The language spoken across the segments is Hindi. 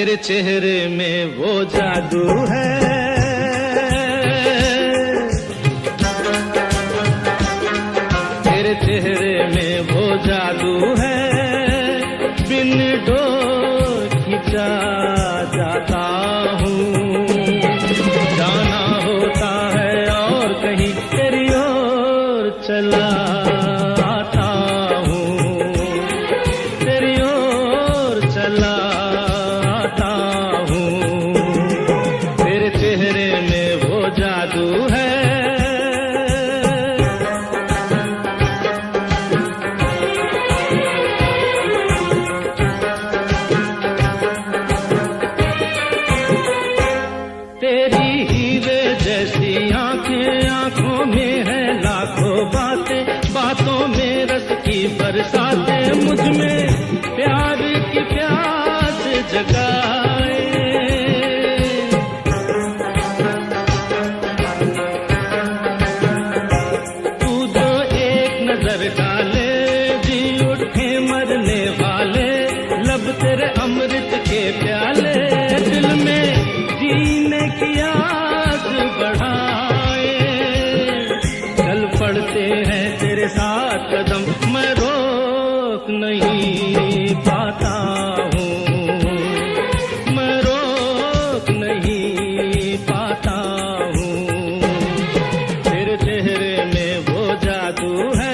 तेरे चेहरे में वो जादू है, तेरे चेहरे में वो जादू है, बिन डोर खिंचा जाता हूँ, जाना होता है और कहीं तेरी ओर चला आता हूँ, तेरी ओर चला आता हूँ, तेरे चेहरे में वो जादू है। तेरी हीरे जैसी आंखें, आंखों में है लाखों बातें, बातों में रस की बरसातें, मुझ में प्यार की प्यास जगाए। तू जो एक नजर डाले जी उठे मरने वाले, लब तेरे अमृत के प्याले, दिल में जीने की आस बढ़ाए। चल पड़ते हैं तेरे साथ कदम, मैं रोक नहीं पाता हूँ, मैं रोक नहीं पाता हूँ, तेरे चेहरे में वो जादू है।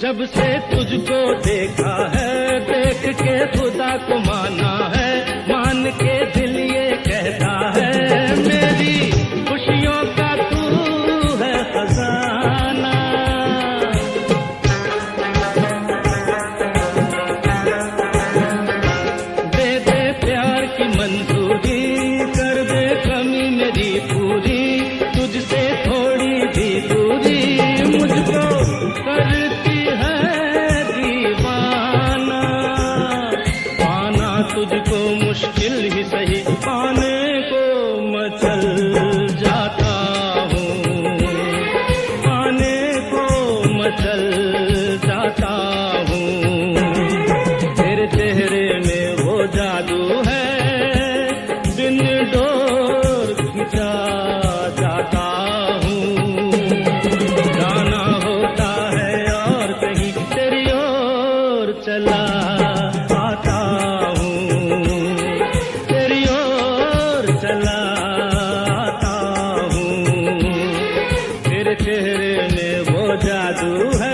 जब से तुझको देखा है, देख के खुदा को माना है, मान के दिल ये कहता है, मेरी खुशियों का तू है खजाना। दे दे प्यार की मंजूरी, कर दे कमी मेरी पूरी, तुझसे थोड़ी भी दूरी मुझको करती तुझको मुश्किल ही सही, पाने को मचल जाता हूँ, पाने को मचल जाता हूँ, तेरे चेहरे में वो जादू है, बिन डोर खिंचा जाता हूँ, जाना होता है और कहीं तेरी ओर चला आता हूँ, तेरी ओर चला आता हूँ, तेरे चेहरे में वो जादू है।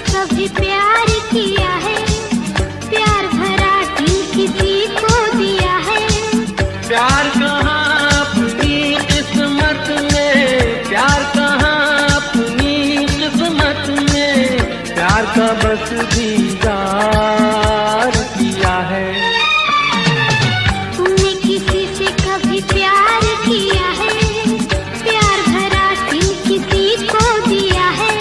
कभी प्यार किया है, प्यार भरा दिल किसी को दिया है, प्यार कहाँ अपनी किस्मत में, प्यार कहाँ अपनी किस्मत में, प्यार का बस दीदार किया है। तुमने किसी से कभी प्यार किया है, प्यार भरा दिल किसी को दिया है।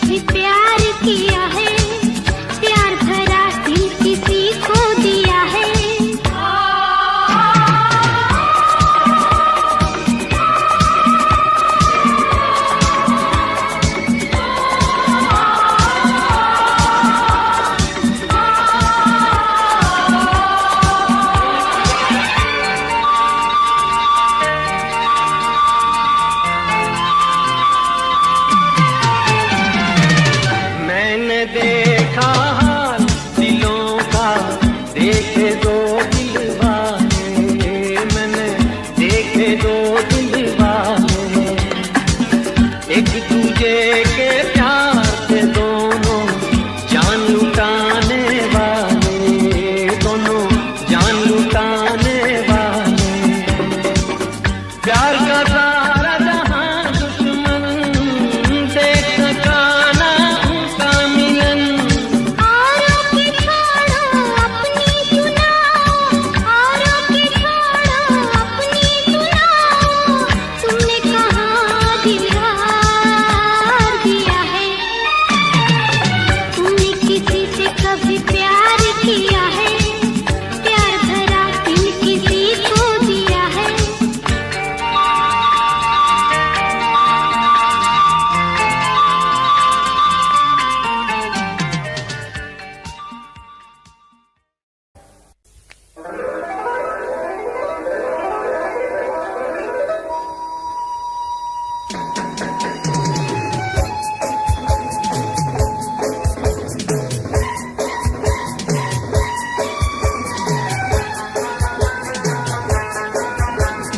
कभी प्यार किया है, प्यार भरा दिल किसी को दिया है। मैंने देखा हाल दिलों का, देखे दो दिल वाले, मैंने देखे दो दिल वाले, एक दूजे के प्यार से दोनों जान लुटाने वाले, दोनों जान लुटाने वाले, प्यार का सारा जहां दुश्मन देख सका ना उनका मिलन। औरों की छोड़ो अपनी सुनाओ, औरों की छोड़ो अपनी सुनाओ, तुमने कहाँ दिलदार दिया है, तुमने किसी से कभी प्यार किया है, प्यार भरा दिल किसी को दिया है।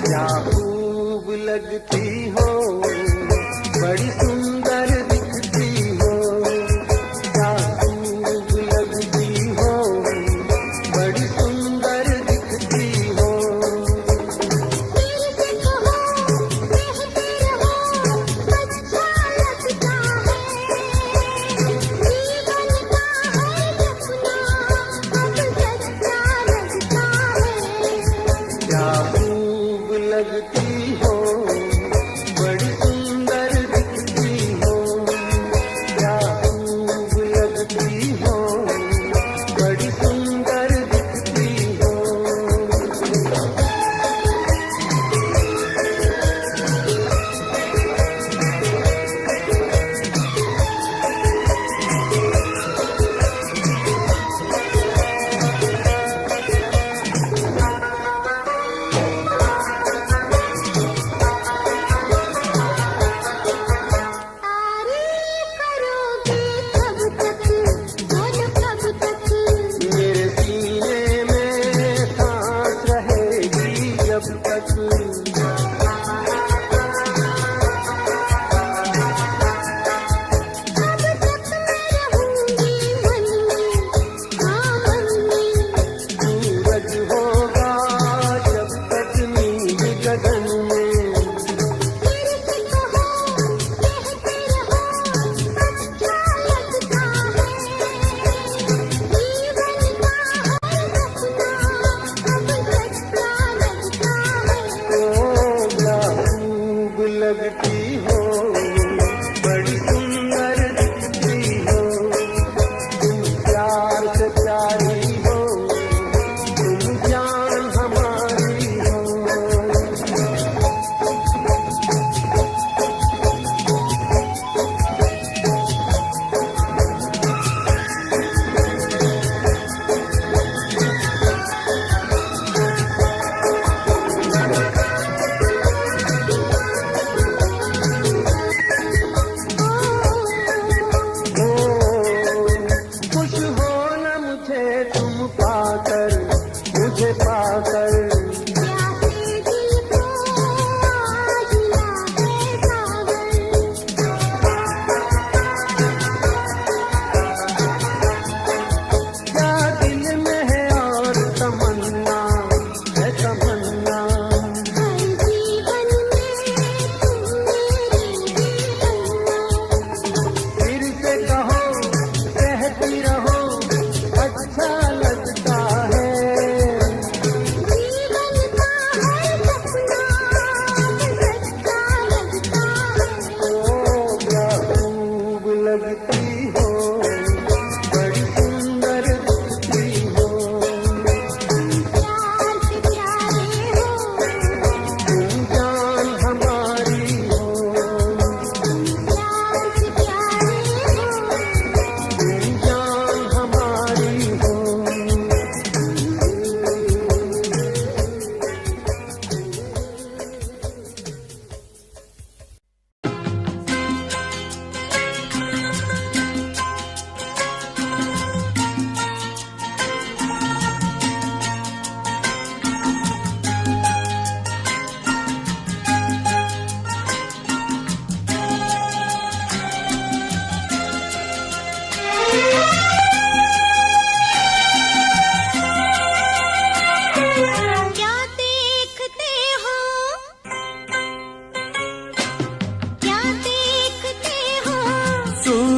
क्या खूब लगती हो, बड़ी सुंदर दिखती हो, क्या खूब लगती हो, बड़ी सुंदर दिखती हो। दिल से कहो कहते रहो, अच्छा लगता है, जीवन का हर सपना अब सच्चा लगता है। क्या खूब लगती हो, बड़ी सुंदर दिखती हो, क्या खूब लगती हो, बड़ी सुंदर दिखती हो। तारीफ करोगे कब तक, बोलो कब तक, मेरे सीने में सांस रहेगी जब तक, कब तक मैं रहूंगी मन में, हाँ मन में, सूरज होगा जब तक नींद गगन में। फिर से कहो कहते रहो, अच्छा लगता है, जीवन का हर सपना अब सच्चा लगता है। ओ क्या खूब लगती हो, बड़ी सुंदर दिखती हो, तुम प्यार से प्यारी हो, तुम जान हमारी हो। ओ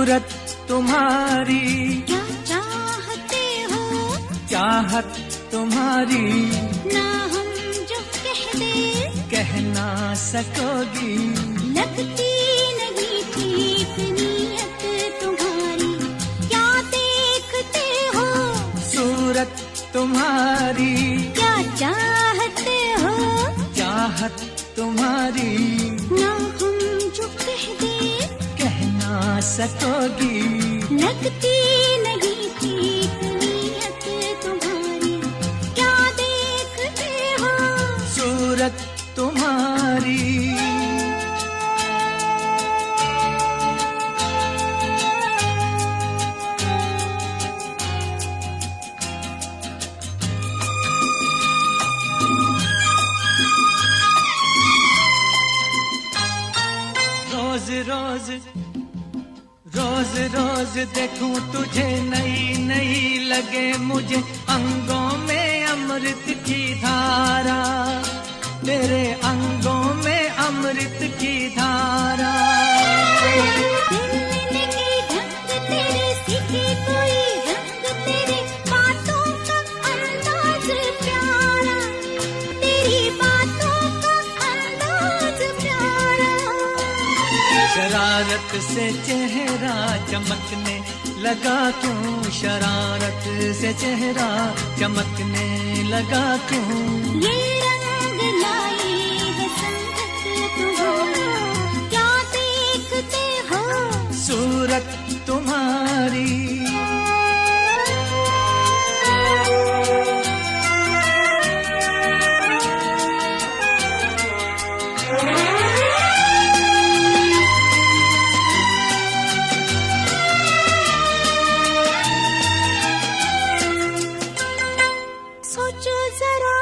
सूरत तुम्हारी क्या चाहते हो, चाहत तुम्हारी ना हम जो कह दे कह ना सकोगी। लगती नहीं ठीक नीयत तुम्हारी, क्या देखते हो, सूरत तुम्हारी क्या चाहते हो, चाहत तुम्हारी ना हम जो कह दे कह ना सकोगी। लगती नहीं ठीक नीयत तुम्हारी, क्या देखते हो, सूरत तुम्हारी रोज रोज रोज रोज देखूं तुझे नई नई लगे मुझे अंगों में अमृत की धारा, तेरे अंगों में अमृत की धारा। मिलने की ढंग तेरे सीखे कोई रंग, तेरे बातों का अंदाज प्यारा, तेरी बातों का अंदाज प्यारा। शरारत से चेहरा चमकने लगा क्यों, शरारत से चेहरा चमकने लगा क्यों। ये रंग लाई है संगत तुम्हारी, क्या देखते हो, सूरत तुम्हारी सोचो जरा,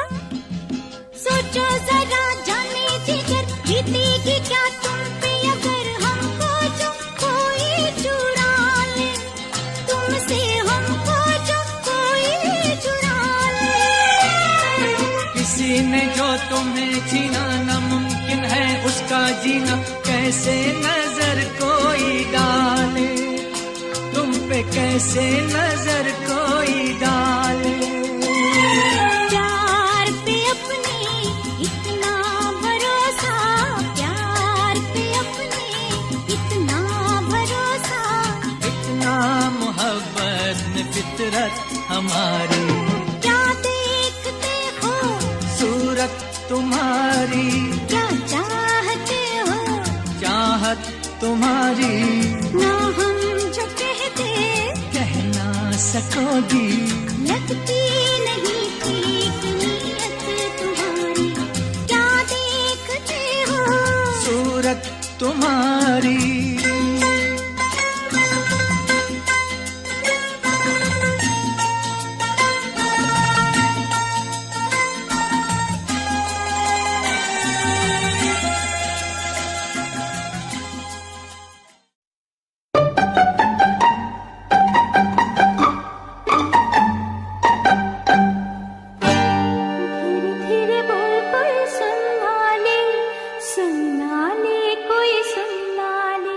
सोचो जरा जाने जिगर, बीतेगी क्या तुम पे अगर हमको जो कोई चुरा ले, तुमसे हमको जो कोई चुरा ले। किसी ने जो तुम्हें छीना नामुमकिन है उसका जीना, कैसे नजर कोई डाले, तुम पे कैसे नजर कोई डाले। प्यार पे अपने इतना भरोसा, प्यार पे अपने इतना भरोसा, इतना मोहब्बत में फितरत हमारी। क्या देखते हो, सूरत तुम्हारी क्या चाहते हो, चाहत तुम्हारी ना हम जो कहते कह ना सकोगी। लगती नहीं ठीक नीयत तुम्हारी, क्या देखते हो, सूरत तुम्हारी धीरे धीरे बोल कोई सुनना ले, सुनना ले कोई सुनना ले।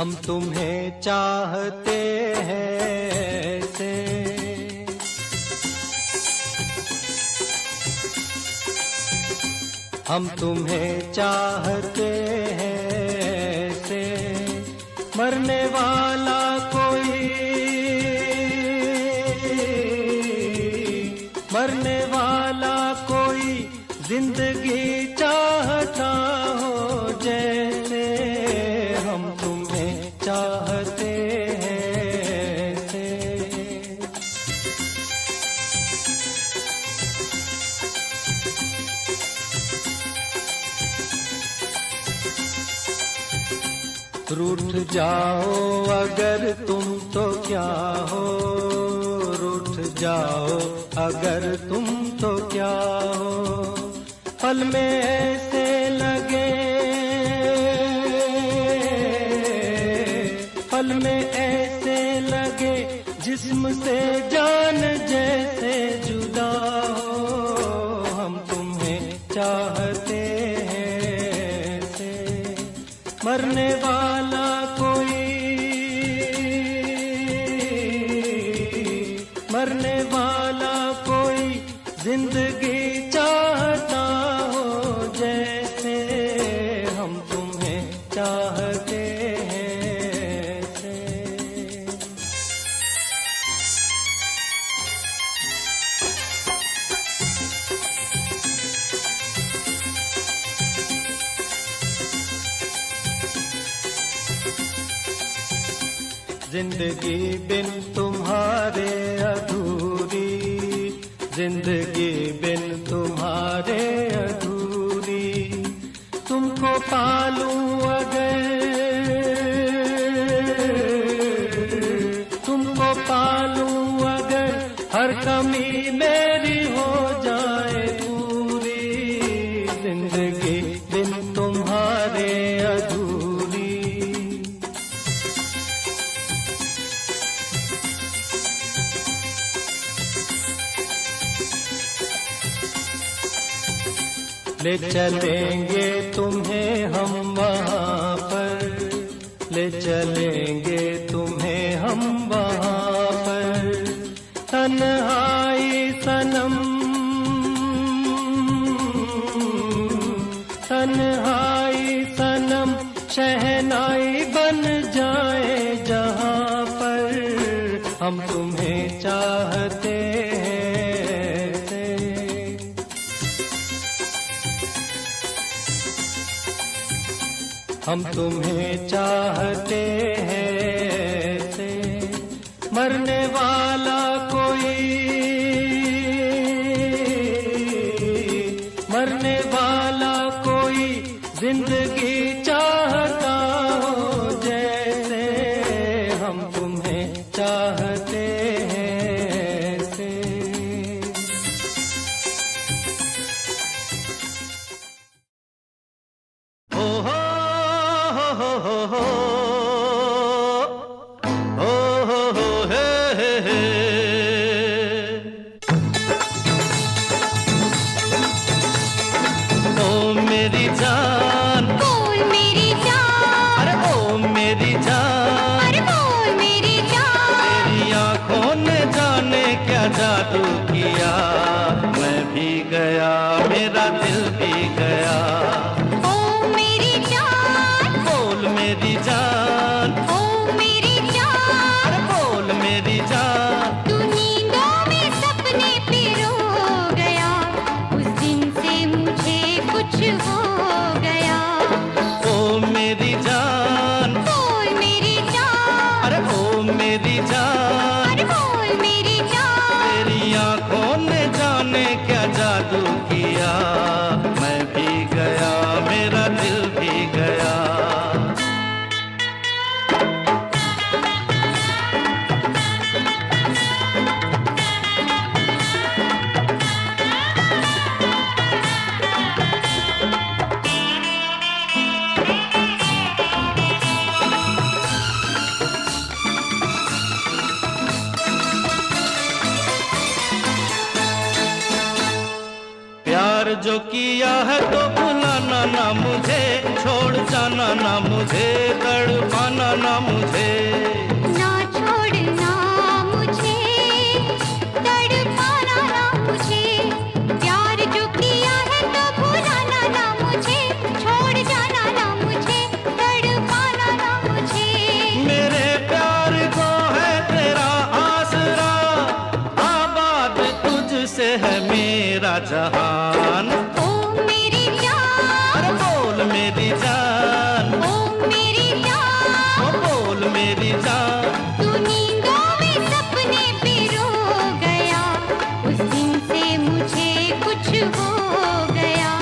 हम तुम्हें चाहते हैं ऐसे, हम तुम्हें चाहते हैं ऐसे, मरने वाला कोई, मरने वाला कोई जिंदगी चाहता हो जैसे, हम तुम्हें चाहते हैं ऐसे। रूठ जाओ अगर तुम तो क्या हो, रूठ जाओ अगर तुम तो क्या हो, पल में ऐसे लगे, पल में ऐसे लगे जिस्म से जान जैसे जुदा हो, हम तुम्हें चाहते हैं ऐसे, मरने वाला कोई, मरने वाला कोई जिंदगी चाहता हो जैसे, हम तुम्हें चाहते हैं ऐसे। जिंदगी बिन तुम्हारे अधूरी, जिंदगी बिन तुम्हारे अधूरी, तुमको पालूं अगर, तुमको पालूं अगर हर कमी मेरी हो जाए पूरी, जिंदगी बिन तुम्हारे अधूरी। ले चलेंगे तुम्हें हम वहाँ पर, ले चलेंगे तुम्हें हम वहाँ पर, तन्हाई सनम, तन्हाई सनम शहनाई बन जाए जहाँ पर, हम तुम्हें चाहते हैं ऐसे। हम तुम्हें चाहते हैं ऐसे, मरने वाला कोई, मरने वाला कोई जिंदगी चाहता हो जैसे, हम तुम्हें चाहते हैं ऐसे। ओ हो हे ओ मेरी जान, बोल मेरी जान, अरे ओ मेरी जान, अरे बोल मेरी जान, तेरी आंखों ने जाने क्या जादू किया, मैं भी गया मेरा दिल भी गया, मेरी जान, ओ मेरी जान, अरे बोल मेरी जान, तू नींदों में सपने पिरो गया, उस दिन से मुझे कुछ हो गया, ओ मेरी जान, बोल मेरी जान, अरे ओ मेरी जान, अरे बोल मेरी जान, तेरी आंखों ने जाने क्या जादू किया, मैं भी गया मेरा दिल भी गया। प्यार प्यार जो किया है तो भुलाना ना मुझे, छोड़ जाना ना मुझे, तड़पाना ना मुझे। ना छोड़ना मुझे, तड़पाना ना मुझे, प्यार जो किया है तो भुलाना ना मुझे, छोड़ जाना ना मुझे, तड़पाना ना मुझे। मेरे प्यार को है तेरा आसरा, आबाद तुझसे है मेरा जहान। ओ मेरी जान, अरे बोल मेरी जान, ओ मेरी जान, ओ बोल मेरी जान। तू नींदों में सपने पिरो गया, उस दिन से मुझे कुछ हो गया।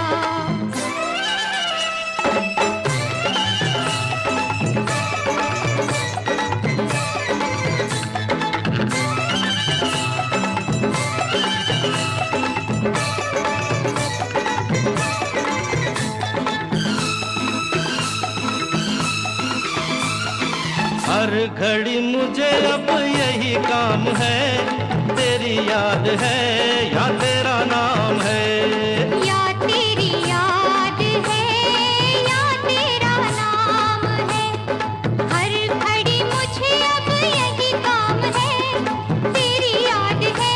हर घड़ी मुझे अब यही काम है, तेरी याद है या तेरा नाम है। या तेरी याद है या तेरा नाम है, हर घड़ी मुझे अब यही काम है, तेरी याद है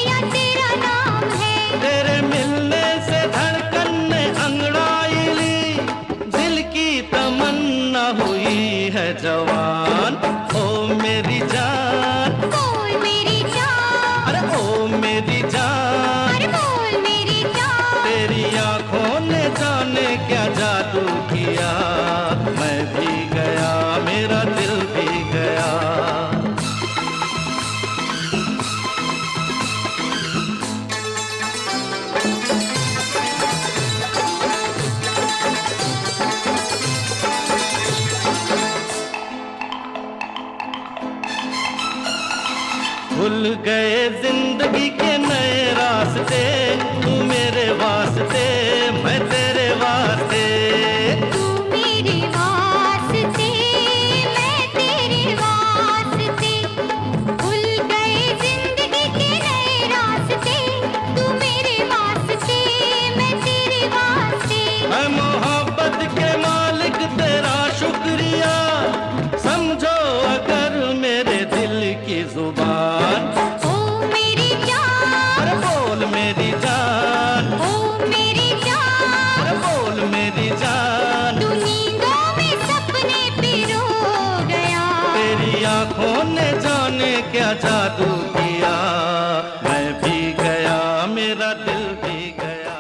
या तेरा नाम है। तेरे मिलने से धड़कन ने अंगड़ाई ली, दिल की तमन्ना हुई है जवान। ओ मेरी जान, बोल मेरी जान, अरे ओ मेरी जान। अरे बोल मेरी जान, तेरी आंखों ने जाने क्या जादू किया, मैं भी गया मेरा दिल भी गया। भूल गए जिंदगी के नए रास्ते, तू मेरे वास्ते मैं तेरे वास्ते। तू मेरे वास्ते मैं तेरे वास्ते, भूल गए जिंदगी के नए रास्ते, तू मेरे वास्ते मैं तेरे वास्ते। मैं मोहब्बत के मालिक तेरा शुक्रिया, समझो अगर मेरे दिल की जुबान। ओ मेरी जान, अरे बोल मेरी जान, ओ मेरी जान, अरे बोल मेरी जान। तू नींदों में सपने पिरो गया, तेरी आंखों ने जाने क्या जादू किया, मैं भी गया मेरा दिल भी गया।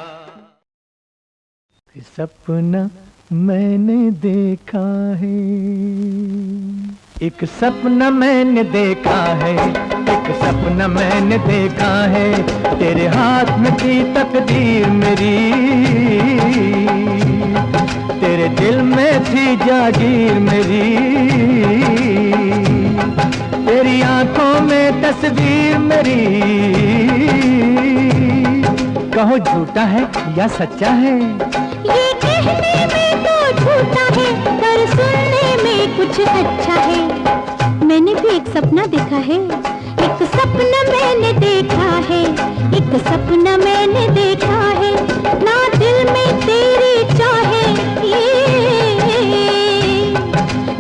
सपना मैंने देखा है, एक सपना मैंने देखा है, एक सपना मैंने देखा है, तेरे हाथ में थी तकदीर मेरी, तेरे दिल में थी जागीर मेरी, तेरी आंखों में तस्वीर मेरी। कहो झूठा है या सच्चा है, ये कहने में तो झूठा है, पर सुनने में कुछ अच्छा है। मैंने भी एक सपना देखा है, एक सपना मैंने देखा है, एक सपना मैंने देखा है, ना दिल में तेरी चाहे,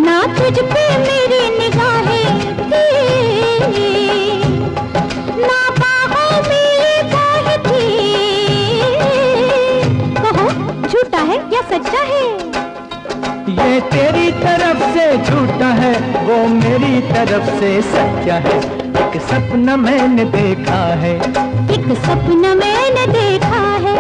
ना तुझ पे मेरी निगाहें थी, ना बाहों में ये बाहें थी। कहो झूठा है या सच्चा है, ये तेरी तरफ से झूठा है, वो मेरी तरफ से सच्चा है, एक सपना मैंने देखा है, एक सपना मैंने देखा है।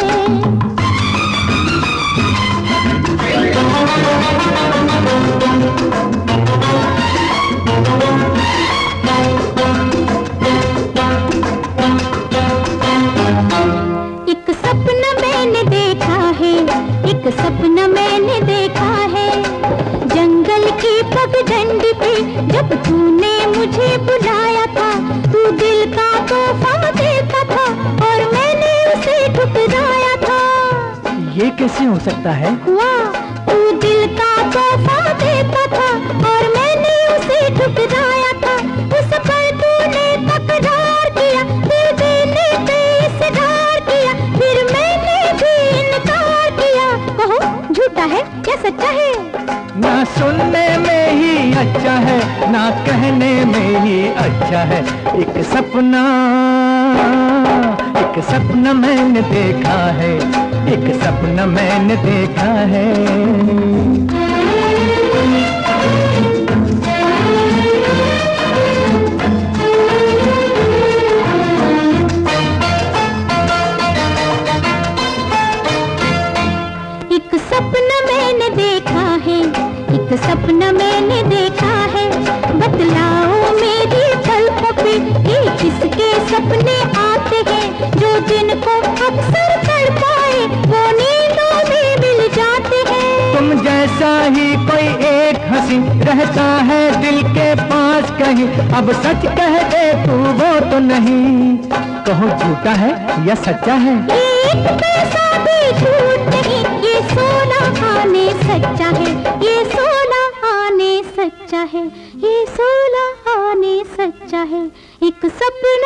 एक सपना मैंने देखा है, एक सपना मैंने देखा है, जंगल की पगडंडी पे जब तूने मुझे बुलाया था, तू दिल का तोहफा देता था और मैंने उसे ठुकराया था। ये कैसे हो सकता है, हुआ तू दिल का तोहफा देता था और मैंने उसे ठुकराया था, उस पर तूने तकरार किया, दिल देने पे इसरार किया, फिर मैंने भी कहने में ही अच्छा है। एक सपना मैंने देखा है, एक सपना मैंने देखा है। एक सपना मैंने देखा है, एक सपना मैंने देखा है। बतलाओ मेरी पलकों पे कि किसके सपने आते हैं, जो जिनको अक्सर तड़पाए वो नींदों में मिल जाते हैं। तुम जैसा ही कोई एक हंसी रहता है दिल के पास कहीं, अब सच कह दे तू वो तो नहीं, कहो झूठा है या सच्चा है। एक पैसा भी झूठ नहीं, ये सोना आने सच्चा है, ये सोना आने सच्चा है, ये सोना आने सच्चा है। एक सपना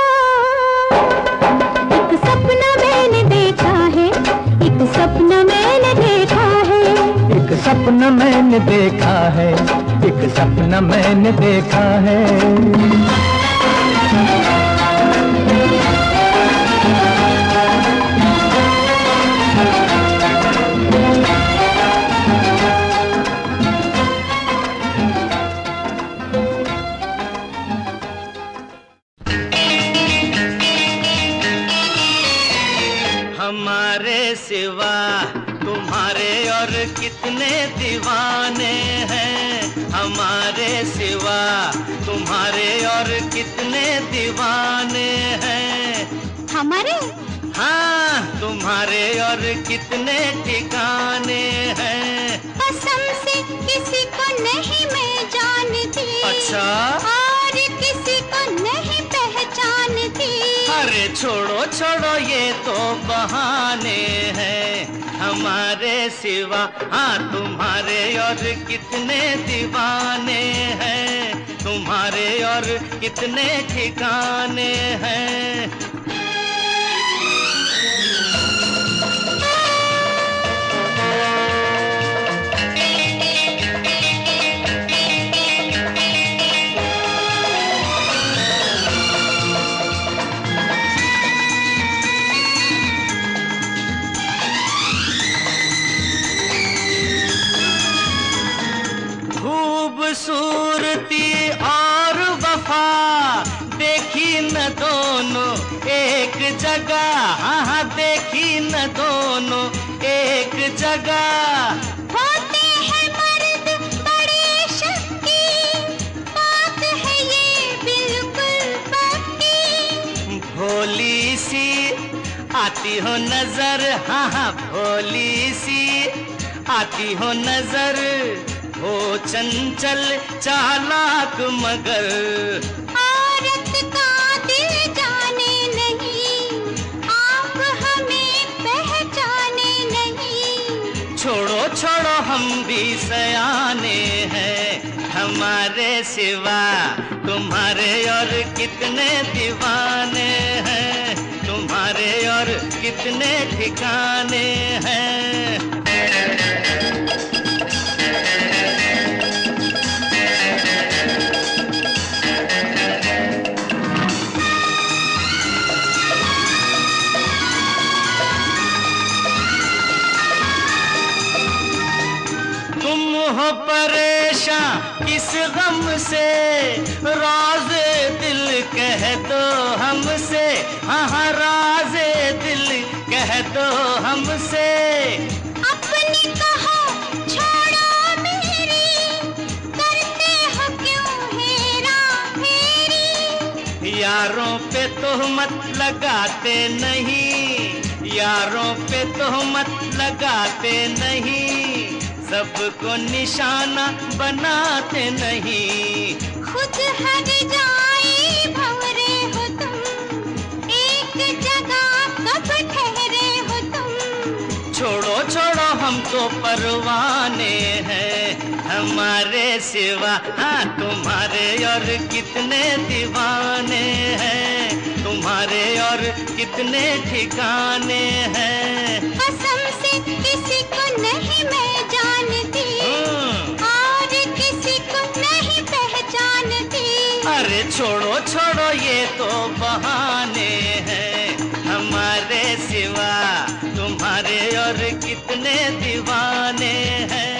मैंने देखा है, एक सपना मैंने देखा है। एक सपना मैंने देखा है, एक सपना मैंने देखा है। हमारे सिवा तुम्हारे और कितने दीवाने हैं, हमारे सिवा तुम्हारे और कितने दीवाने हैं। हमारे? हाँ, तुम्हारे और कितने ठिकाने हैं। कसम से किसी को नहीं मैं जानती। अच्छा? और किसी को नहीं पहचानती। अरे छोड़ो छोड़ो ये तो बहाने हैं, हमारे सिवा हाँ तुम्हारे और कितने दीवाने हैं, तुम्हारे और कितने ठिकाने हैं। खूबसूरती और वफा देखी न दोनों एक जगह, हाँ हाँ देखी न दोनों एक जगह। होते हैं मर्द बड़े शक्की, बात है ये बिल्कुल पक्की। भोली सी आती हो नजर, हाँ हाँ भोली सी आती हो नजर, हो चंचल चालाक मगर। औरत का दिल जाने नहीं, आप हमें पहचाने नहीं। छोड़ो छोड़ो हम भी सयाने हैं, हमारे सिवा तुम्हारे और कितने दीवाने हैं, तुम्हारे और कितने ठिकाने हैं। हो परेशान किस गम से, राज़े दिल कह दो हमसे, हाँ हाँ राज़े दिल कह दो हमसे। अपनी कहो छोड़ो मेरी, करते हो क्यों हेरा फेरी। यारों पे तोहमत लगाते नहीं, यारों पे तोहमत लगाते नहीं, सबको निशाना बनाते नहीं। खुद हर जाए भंवरे हो तुम, एक जगह कब ठहरे हो तुम। छोड़ो छोड़ो हम तो परवाने हैं, हमारे सिवा हाँ तुम्हारे और कितने दीवाने हैं, तुम्हारे और कितने ठिकाने हैं। कसम से किसी को नहीं मैं जानती, और किसी को नहीं पहचानती। अरे छोड़ो छोड़ो ये तो बहाने हैं, हमारे सिवा तुम्हारे और कितने दीवाने हैं।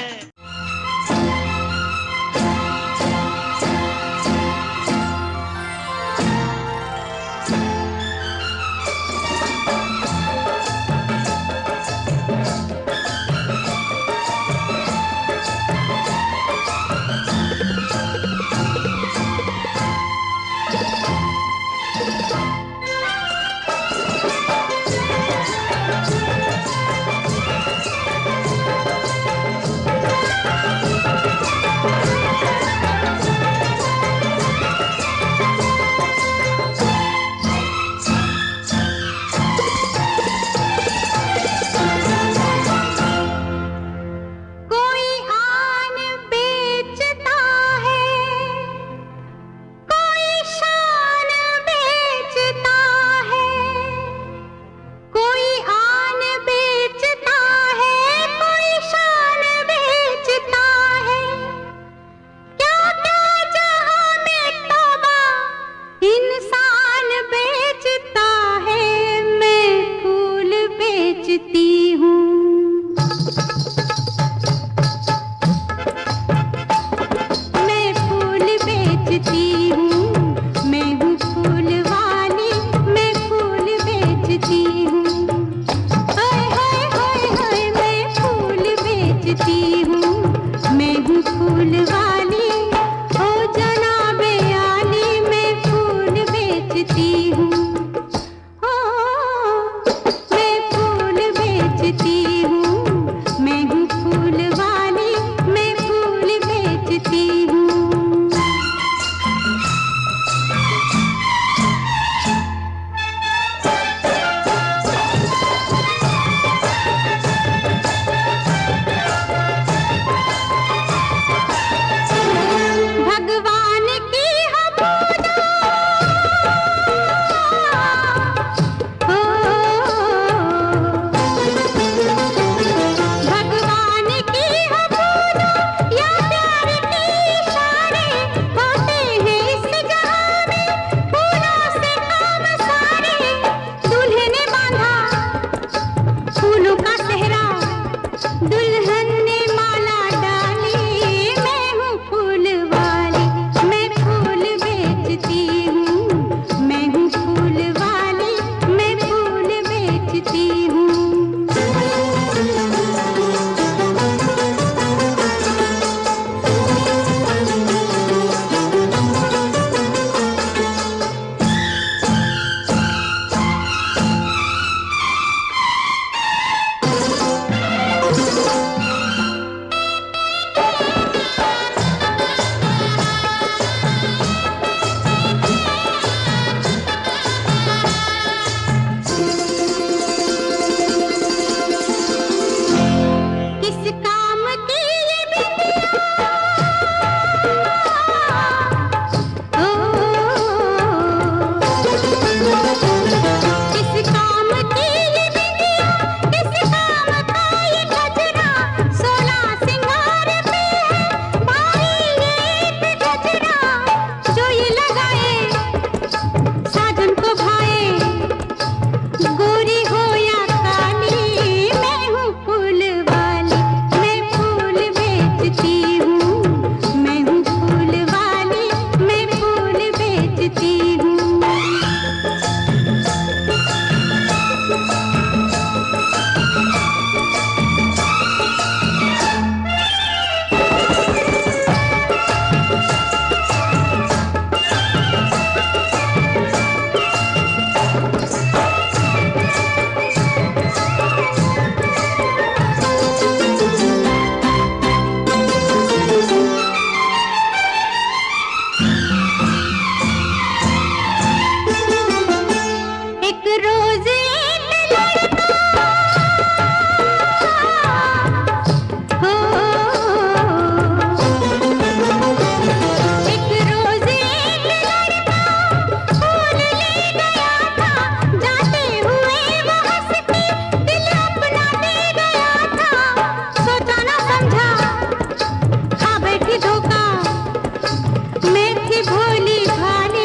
मैं थी भोली भाली।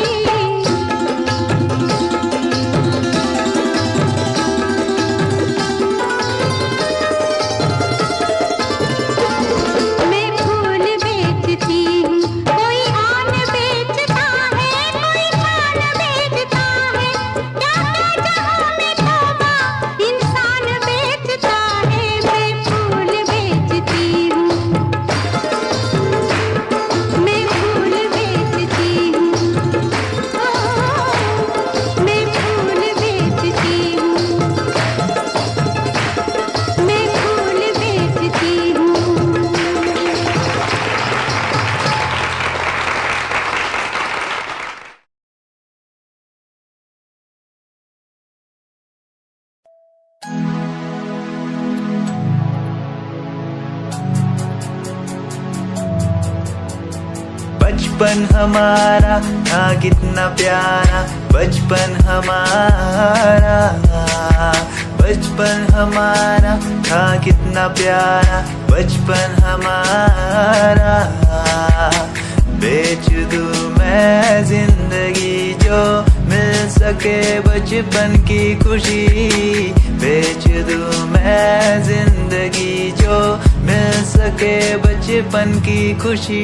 बचपन हमारा था कितना प्यारा, बचपन हमारा, बचपन हमारा था कितना प्यारा, बचपन हमारा। बेच दूं मैं जिंदगी जो मिल सके बचपन की खुशी, बेच दूं मैं जिंदगी जो मिल सके बचपन की खुशी।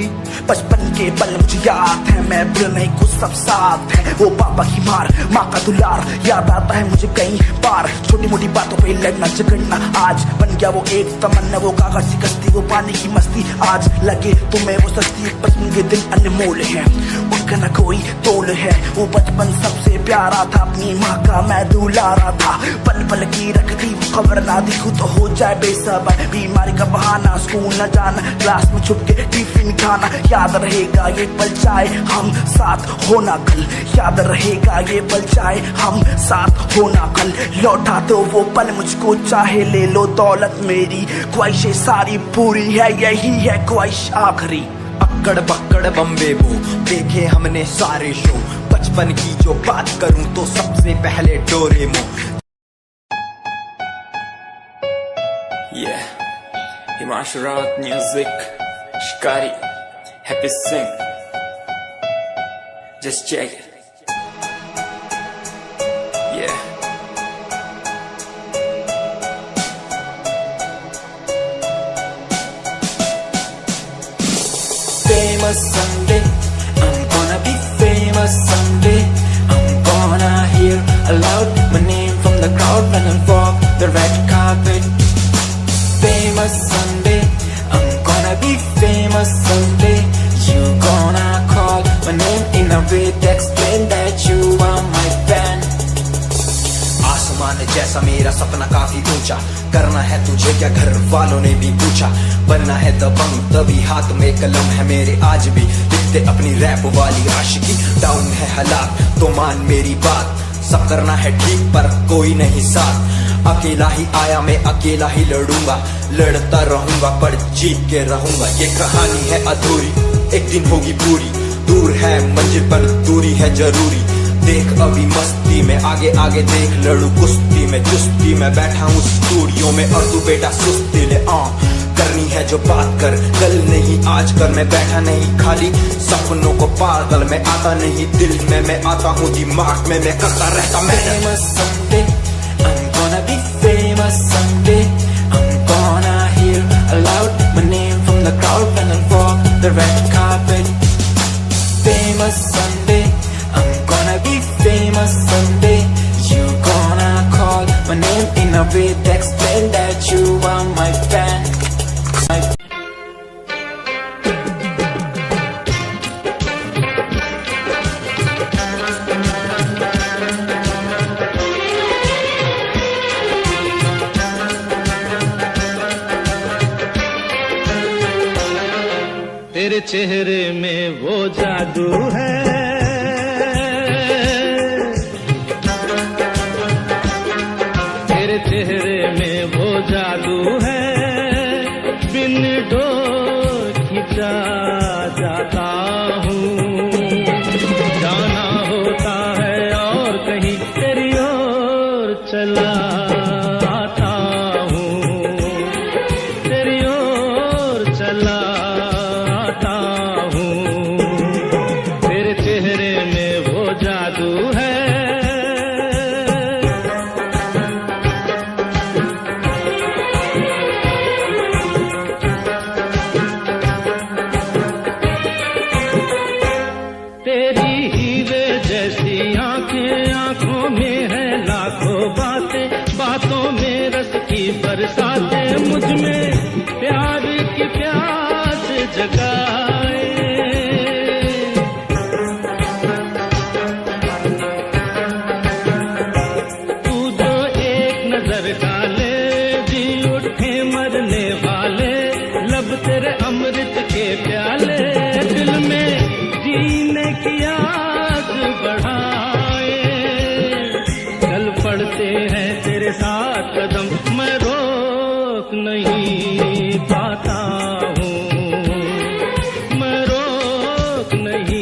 बचपन के पल मुझे याद है, मैं भूल नहीं कुछ सब साथ है। वो पापा की मार, माँ का दुलार याद आता है मुझे कई बार। छोटी मोटी बातों पे लड़ना झगड़ना आज बन गया वो एक तमन्ना, वो कागज की कश्ती, वो पानी की मस्ती। आज लगे तुम्हें वो सस्ती, बचपन के दिन अनमोल है, उनका न कोई तोल है। वो बचपन सबसे प्यारा था, अपनी माँ का मैं दुलारा था। पल पल की रखती खबर ना दिखूं तो हो जाए बेसब्र, बीमारी का बहाना, स्कूल न जाना, क्लास में छुप के टिफिन खाना। याद रहेगा ये पल चाहे हम साथ होना कल, याद रहेगा ये पल चाहे हम साथ होना कल। लौटा दो वो पल मुझको, चाहे ले लो दौलत मेरी, ख्वाहिशें सारी पूरी है, यही है ख्वाहिश आखिरी। अक्कड़ बक्कड़ बम्बे बो देखे हमने सारे शो, बचपन की जो बात करूं तो सबसे पहले डोरेमो। Himanshu Rawat music, Shikari, Happy Singh. Just check it. Yeah. Famous someday, I'm gonna be famous someday. I'm gonna hear aloud my name from the crowd when I walk the red carpet. Famous someday, I'm gonna be famous someday. You gonna call my name in a way to explain that you are my fan. आसमान जैसा मेरा सपना काफी ऊंचा, करना है तुझे क्या घर वालों ने भी पूछा। बनना है दबंग तभी हाथ में कलम है मेरे, आज भी लिखते अपनी रैप वाली आशिकी। डाउन है हालात तो मान मेरी बात, सब करना है ठीक पर कोई नहीं साथ। अकेला ही आया मैं अकेला ही लड़ूंगा, लड़ता रहूंगा पर जीत के रहूंगा। ये कहानी है अधूरी, एक दिन होगी पूरी। दूर है मंजिल पर दूरी है जरूरी। देख अभी मस्ती में आगे आगे देख, लड़ू कुश्ती में चुस्ती में बैठा हूँ स्टूडियो में, और तू बेटा सुस्ती ले। करनी है जो बात कर, कल नहीं आज कर। मैं बैठा नहीं खाली सपनों को पागल, मैं आता नहीं दिल में, मैं आता हूँ दिमाग में, मैं करता रहता मैं। Famous someday, I'm gonna be famous someday. I'm gonna hear aloud my name from the crowd when I walk the red carpet. Famous someday, I'm gonna be famous someday. You gonna call my name in a way to explain that you are my fan. तेरे चेहरे में वो जादू है, तेरे चेहरे में वो जादू है, बिन डोर खिंचा जाता हूँ। जाना होता है और कहीं तेरी ओर चला आता हूँ, तेरी ओर चला बरसाते मुझ में प्यार की प्यास जगाए। तू जो एक नजर डाले जी उठे मरने वाले, लब तेरे अमृत के प्याले दिल में जीने की आग बढ़ाए। चल पड़ते हैं तेरे साथ कदम, मैं रोक नहीं पाता हूँ, मैं रोक नहीं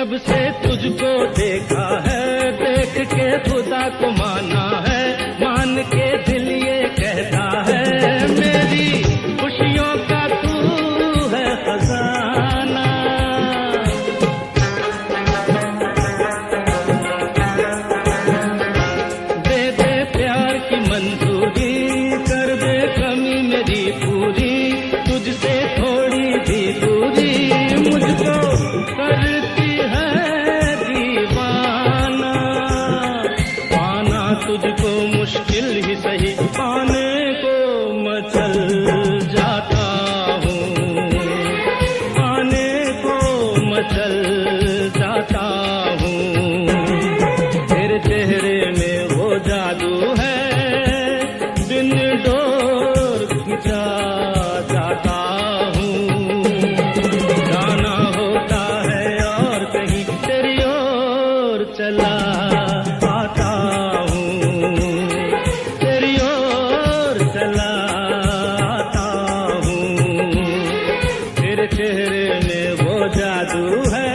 जब से तुझको देखा है, देख के खुदा को माना है, मान के दिल ये कहता है, मेरी खुशियों का तू है खजाना। दे दे प्यार की मंजूरी, कर दे कमी मेरी पूरी, तुझसे थोड़ी भी दूरी मुझको करती है दीवाना। पाना तुझको मुश्किल ही सही, पाने को मचल जाता हूँ, पाने को मचल जाता हूँ। तेरे चेहरे में वो जादू है, बिन डोर खिंचा जाता हूँ। जाना होता है और कहीं तेरी ओर चला आता हूँ, तेरी ओर चला आता हूँ। तेरे चेहरे में वो जादू है।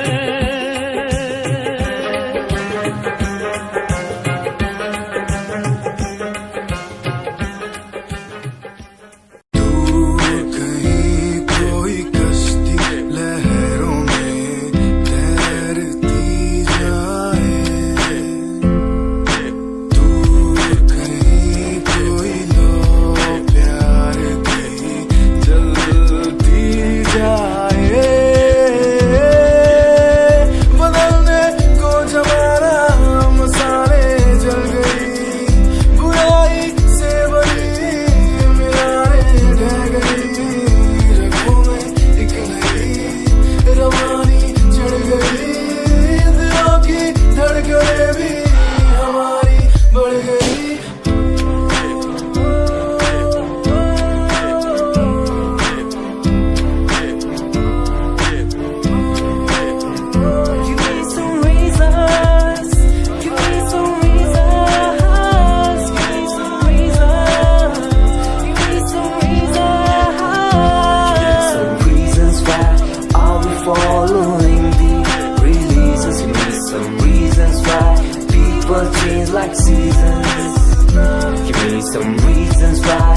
कहीं कोई कश्ती लहरों में तैरती जाए, दूर कहीं कोई लो प्यार की जलती जाए। बदलने को जमाना मसाले जल गई, बुराई से बड़ी मिलाने ढह गई। रगों में एक नई रवानी चढ़ गई, दिलों की धड़कनें भी हमारी बढ़ गई। Give me some reasons, give me some reasons, give me some reasons, give me some reasons. Some reasons why are we following the releases? Give me some reasons why people change like seasons. Give me some reasons why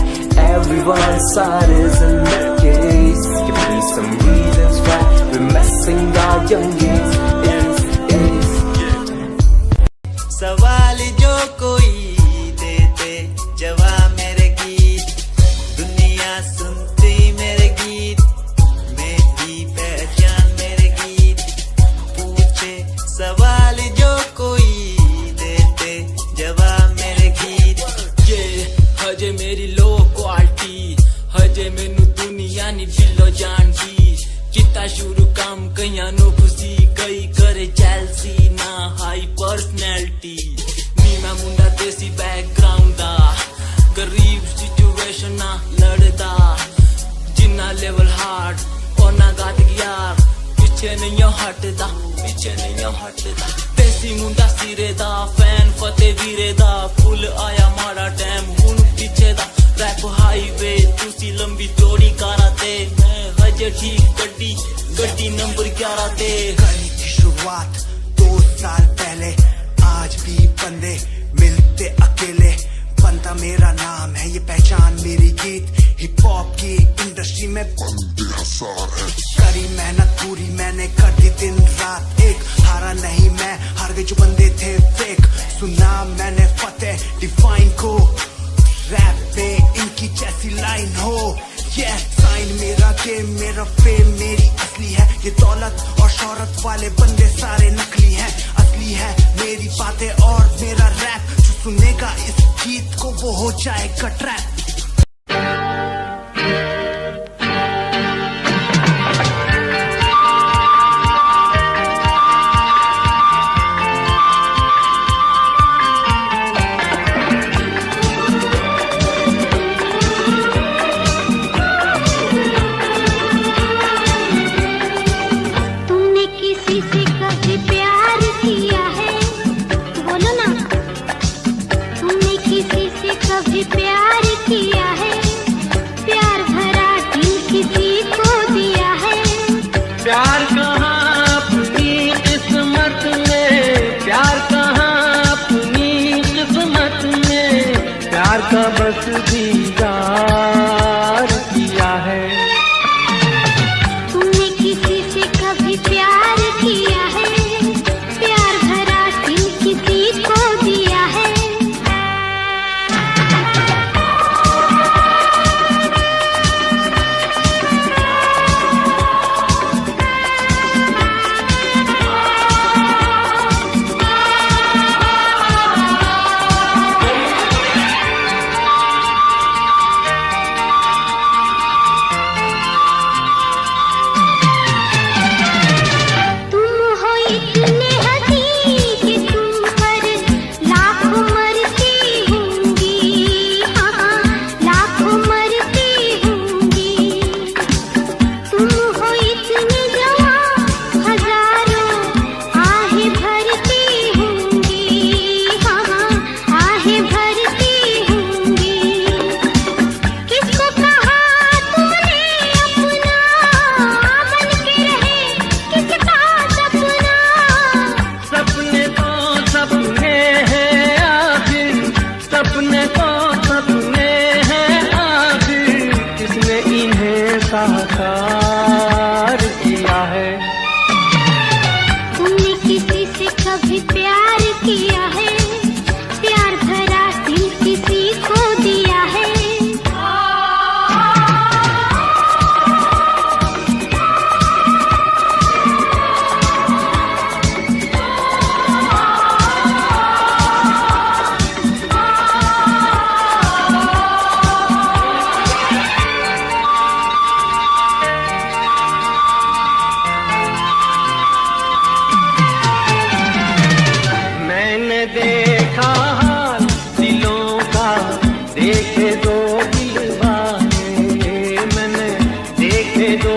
everyone's side is in the case. Give me some reasons why we're messing our young days. सवाल जो कोई देते जवाब मेरे गीत, दुनिया सुनती मेरे गीत, मेरी पहचान मेरे गीत। पूछे सवाल जो कोई देते जवाब मेरे गीत। ये हजे मेरी लो क्वालिटी, हजे मैनू दुनिया नी दिलो जानदी। किता शुरू काम कईयां नु खुशी, कई करे जेलसी ना हाई पर्सनैलिटी। नी मैं मुंडा देसी बैकग्राउंड दा, गरीब सिचुएशन ना लड़दा। जिन्ना लेवल हार्ड ओना गात यार, पीछे नहीं हटदा, पीछे नहीं हटदा। देसी मुंडा सिरे दा, फैन फतेह वीरे दा। फुल आया माड़ा टाइम हुन पीछे दा। रैप हाईवे तुसी लंबी चौड़ी कारा ते, मैं हजे ठीक गड्डी गड्डी नंबर 11 ते। करी थी शुरुआत 2 साल पहले, आज भी बंदे मिलते अकेले। बनता मेरा नाम है, ये पहचान मेरी गीत। हिप हॉप की इंडस्ट्री में बंदे हजार है। करी मेहनत पूरी मैंने, कर दी दिन रात एक। हारा नहीं मैं, हार गए जो बंदे थे फेक। सुना मैंने फतेह डिफाइन को, रैप पे इनकी जैसी लाइन हो। ये साइन मेरा गेम, मेरा फेम मेरी असली है। ये दौलत और शोहरत वाले बंदे सारे नकली हैं, असली है मेरी बातें और मेरा रैप। जो सुनेगा इस गीत को वो हो जाएगा ट्रैप। कभी प्यार किया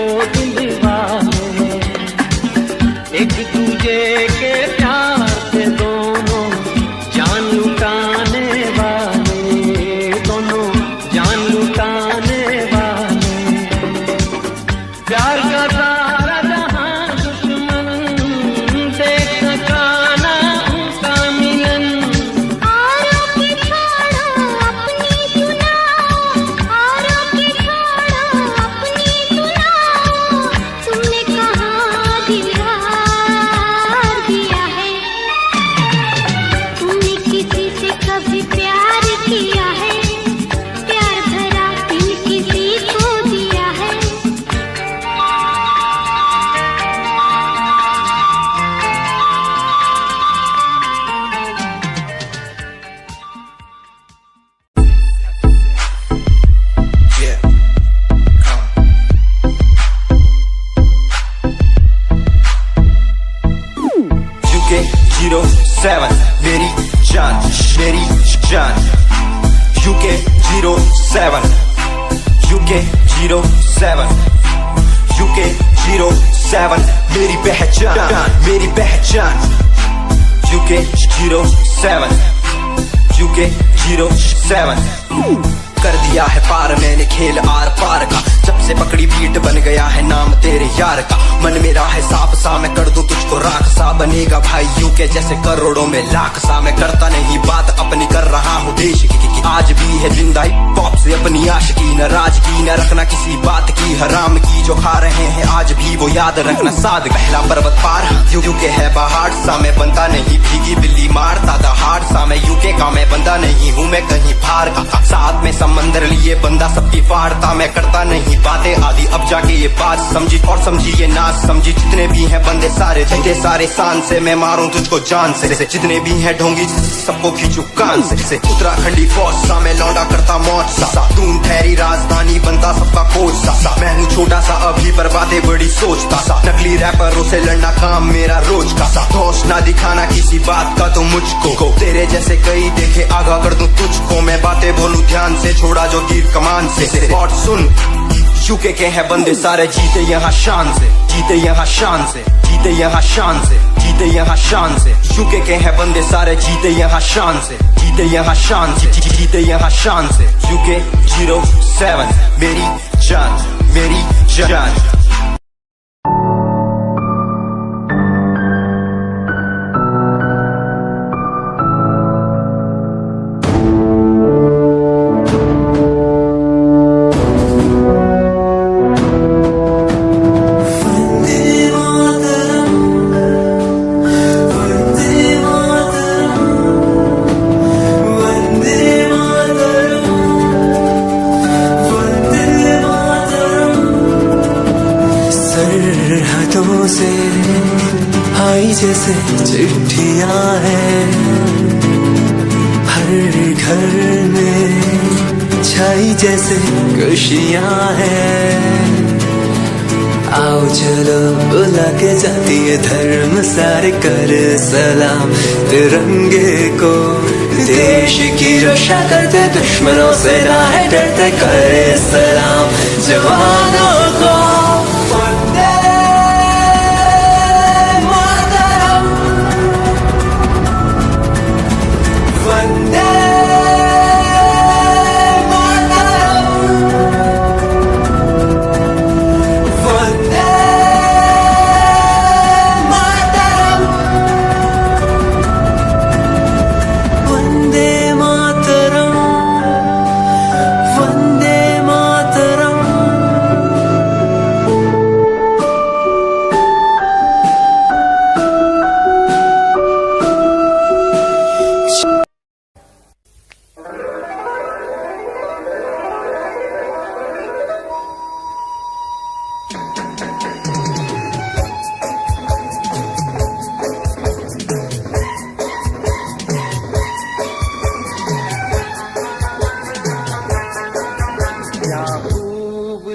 दो दिल वाले, एक दूजे के प्यार से दोनों जान लुटाने वाले, दोनों जान लुटाने वाले। प्यार का सारा जहां दुश्मन देख सका ना उनका मिलन। औरों की छोड़ो अपनी सुनाओ, औरों की छोड़ो अपनी सुनाओ, तुमने कहाँ दीवार किया है, तुमने किसी से कभी प्यार किया है, प्यार भरा दिल किसी को दिया है। Yeah. UK07 मेरी जान, मेरी जान। UK07 UK07 UK07 मेरी पहचान, मेरी पहचान। UK07 UK07 कर दिया है पार मैंने खेल आर पार का, जब से पकड़ी बीट बन गया है नाम तेरे यार का। मन मेरा है साफ सा, मैं कर दूं तुझको राख सा, बनेगा भाई यूके जैसे करोड़ों में लाख सा। मैं करता नहीं बात अपनी, कर रहा हूँ देश की, आज भी है जिंदा हिप हॉप से अपनी आशिकी। नाराजगी न रखना किसी बात की, हराम की जो खा रहे हैं आज भी वो याद रखना साद। पहला पर्वत पार यूके है पहाड़ सा, मैं बनता नहीं भीगी बिल्ली मारता दहाड़ सा। मैं यूके का मैं बंदा नहीं हूँ, मैं कहीं बाहर का, साथ में समंदर लिए बंदा सबकी फाड़ता। मैं करता नहीं बातें आदि, अब जाके ये बात समझी और समझी ये नाच समझी। जितने भी हैं बंदे सारे झंडे सारे शान से, मैं मारूं तुझको जान से। जितने भी हैं ढोंगी सबको खींचू कान से। उत्तराखंडी फौज सा मैं लौंडा करता मौज सा, दून ठहरी राजधानी बनता सबका कोच सा। मैं हूँ छोटा सा अभी पर बातें बड़ी सोचता सा, नकली रैपरों से लड़ना काम मेरा रोज का सा। होश ना दिखाना किसी बात का तो मुझको, तेरे जैसे कई देखे आगा कर दूं तुझको। मैं बातें बोलूं ध्यान से, छोड़ा जो तीर कमान से। और सुन यूके के हैं बंदे सारे, जीते यहाँ शान से, जीते यहाँ शान से, जीते यहाँ शान से, जीते यहाँ शान से। यूके के हैं बंदे सारे, जीते यहाँ शान से, जीते यहाँ शान से, जीते यहाँ शान से। UK07 मेरी जान, मेरी जान। सरहदों से आई जैसे चिट्ठियां हैं, हर घर में छाई जैसे खुशियां हैं। आओ चलो बुला के जाती है धर्म सारे, कर सलाम तिरंगे को। देश की रक्षा करते दुश्मनों से ना है डरते, करे सलाम जवानों को।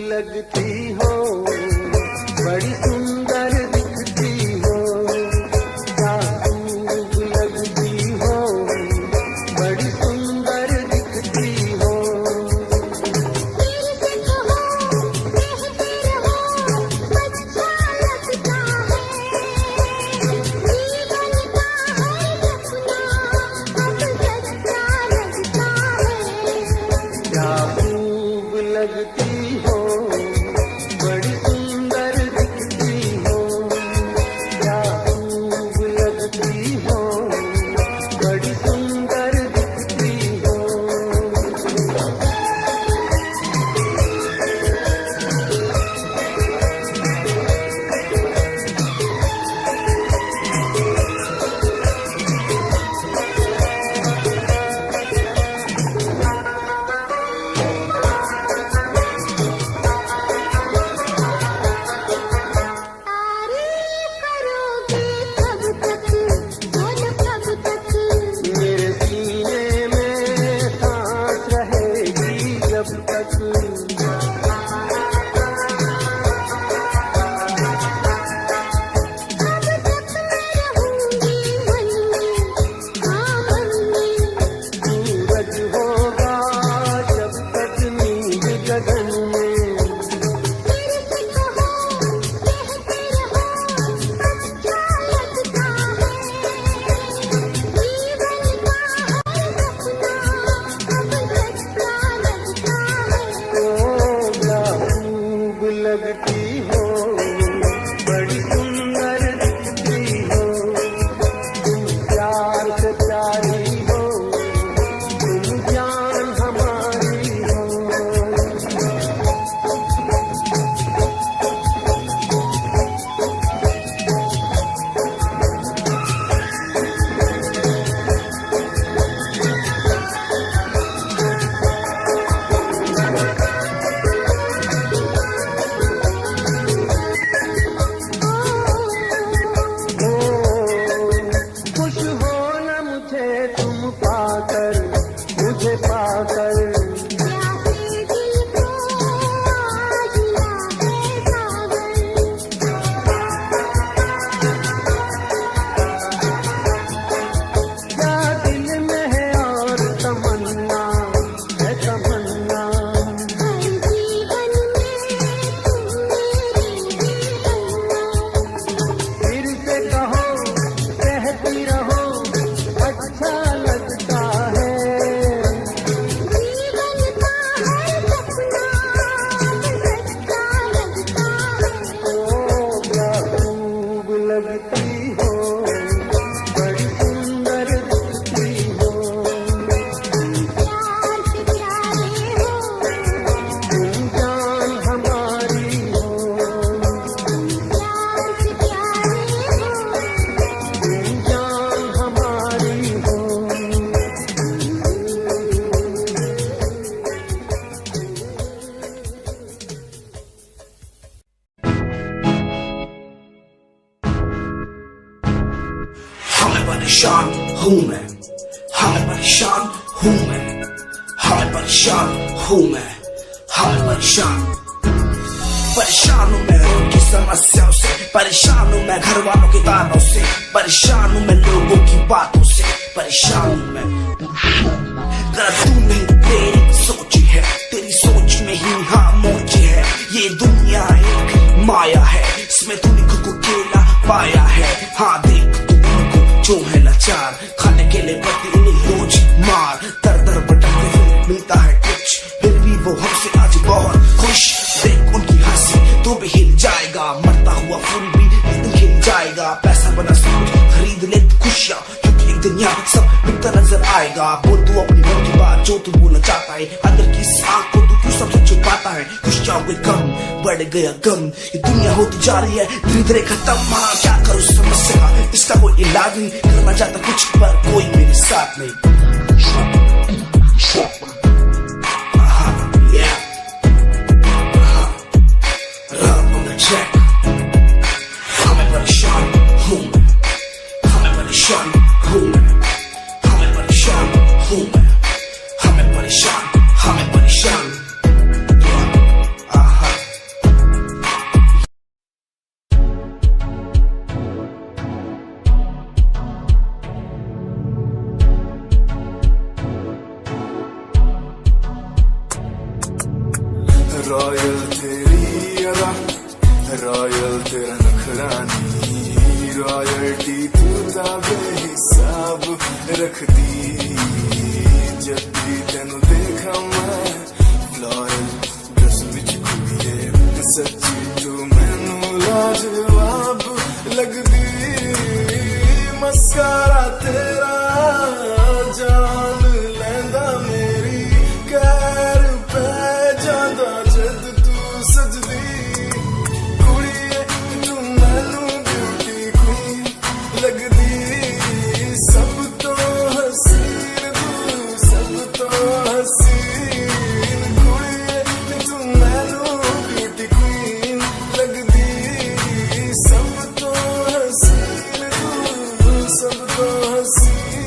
लगती हो, बड़ी सुंदर दिखती हो, क्या खूब लगती हो, बड़ी सुंदर दिखती हो। दिखती हो, बड़ी सुंदर दिखती हो, तुम प्यार से प्यारी हो, तुम जान हमारी हो। खुश हो न मुझे तुम पाकर, मुझे पाकर, प्यासे दिल को आज मिला है सागर। क्या दिल में है और तमन्ना है तमन्ना, हर जीवन में तुम मेरी तमन्ना। फिर से कहो कहती रहो अच्छा लगता है। जीवन का हर सपना सच्चा लगता है। ओ क्या खूब लगती हो, बड़ी सुंदर दिखती हो, प्यार से प्यारे हो, तुम जान हमारी हो, प्यार से प्यारे हो, तुम जान हमारी हो। हाँ मैं परेशान हूँ मैं, हाँ मैं परेशान हूँ मैं, हाँ मैं परेशान हूँ मैं, हाँ मैं परेशान परेशान हूँ मैं रोग की समस्याओं से, परेशान हूँ मैं घर वालों के तानों से, परेशान हूँ मैं लोगों की बातों से, परेशान हूँ मैं। जरा तू नहीं तेरी सोच है, तेरी सोच में ही हाँ मोच है। ये दुनिया एक माया है, इसमें तूने खुद को अकेला पाया है। हाँ देख तू उनको जो है लाचार, खाने के लिए पड़ती उन्हें रोज मार। दर दर भटकते फिर मिलता है कुछ, फिर भी वो हमसे आज बहुत खुश। देख उनकी हंसी तो भी हिल जाएगा, मरता हुआ फूल भी एक दिन खिल जाएगा। पैसा बना सब कुछ खरीद ले तू खुशियाँ, क्योंकि एक दिन यहाँ सब बिकता नजर आएगा। बोल तू अपनी मन की बात जो तू बोलना चाहता है, अंदर की इस आग को तू क्यों सबसे छुपाता है। खुशियाँ हुए कम बढ़ गया गम, ये दुनिया होती जा रही है धीरे धीरे खत्म। हाँ क्या करूँ समस्या का, इसका कोई इलाज नहीं, करना चाहता कुछ पर कोई मेरे साथ नहीं। हाँ मैं परेशान हूँ मैं, हाँ मैं परेशान हूँ मैं, हाँ मैं परेशान हूँ मैं, हाँ मैं परेशान, हाँ मैं परेशान। रॉयल तेरी अदा, रॉयल तेरा नखरानी, रॉयल्टी तू बेहिसाब रखदी। जब भी तेनू देखा मैं फ्लोरल ड्रेस विच कुड़िए, सच्ची तू मैनू लाजवाब लगदी। मस्कारा तेरा जान लैंदा मेरी, कैर पै जांदा जद तू सजदी। कुड़िए तू मैनू ब्यूटी क्वीन लगदी, सब तो हसीन तू, सब तो हसीन। कुड़िए तू मैनू ब्यूटी क्वीन लगदी, सब तो हसीन तू, सब तो हसीन।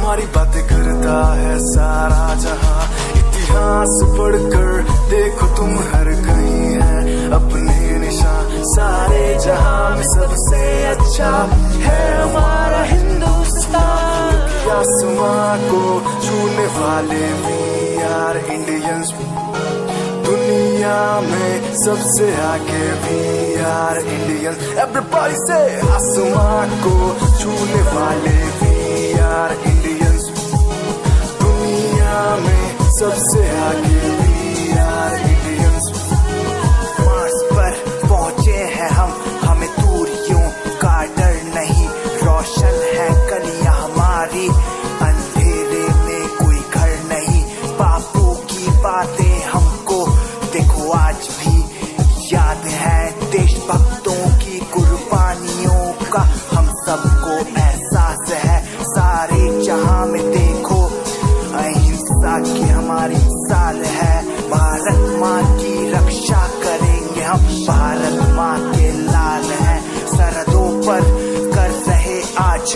हमारी बातें करता है सारा जहां, इतिहास पढ़कर देखो तुम हर कहीं है अपने निशान, सारे जहां में सबसे अच्छा है हमारा हिंदुस्तान। आसमां को छूने वाले वी आर इंडियंस, दुनिया में सबसे आगे वी आर इंडियंस। एवरीबॉडी से आसमां को छूने वाले वी आर इंडियंस, दुनिया में सबसे आगे वी आर इंडियंस। मार्स पर पहुंचे हैं हम, हमें दूरियों का डर नहीं, रोशन है गलियां हमारी, अंधेरे में कोई घर नहीं। बापू की बातें हमको देखो आज भी याद है, देशभक्तों की कुर्बानियों का हम सबको एहसास है। सारे जहां में देखो अहिंसा की हमारी साल है, भारत माँ की रक्षा करेंगे हम, भारत माँ के लाल हैं, सरहदों पर कर रहे आज